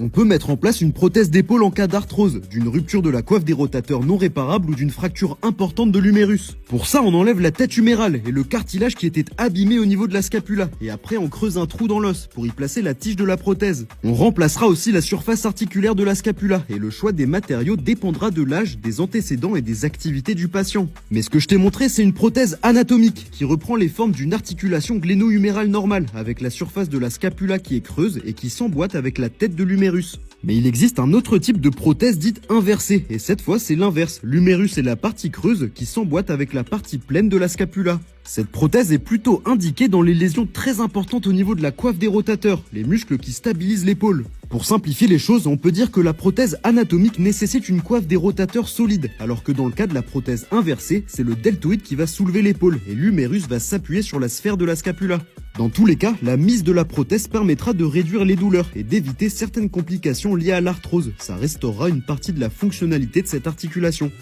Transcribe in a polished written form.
On peut mettre en place une prothèse d'épaule en cas d'arthrose, d'une rupture de la coiffe des rotateurs non réparable ou d'une fracture importante de l'humérus. Pour ça, on enlève la tête humérale et le cartilage qui était abîmé au niveau de la scapula, et après on creuse un trou dans l'os pour y placer la tige de la prothèse. On remplacera aussi la surface articulaire de la scapula, et le choix des matériaux dépendra de l'âge, des antécédents et des activités du patient. Mais ce que je t'ai montré, c'est une prothèse anatomique qui reprend les formes d'une articulation gléno-humérale normale, avec la surface de la scapula qui est creuse et qui s'emboîte avec la tête de l'humérus. Mais il existe un autre type de prothèse dite inversée, et cette fois c'est l'inverse. L'humérus est la partie creuse qui s'emboîte avec la partie pleine de la scapula. Cette prothèse est plutôt indiquée dans les lésions très importantes au niveau de la coiffe des rotateurs, les muscles qui stabilisent l'épaule. Pour simplifier les choses, on peut dire que la prothèse anatomique nécessite une coiffe des rotateurs solide, alors que dans le cas de la prothèse inversée, c'est le deltoïde qui va soulever l'épaule et l'humérus va s'appuyer sur la sphère de la scapula. Dans tous les cas, la mise de la prothèse permettra de réduire les douleurs et d'éviter certaines complications liées à l'arthrose. Ça restaurera une partie de la fonctionnalité de cette articulation.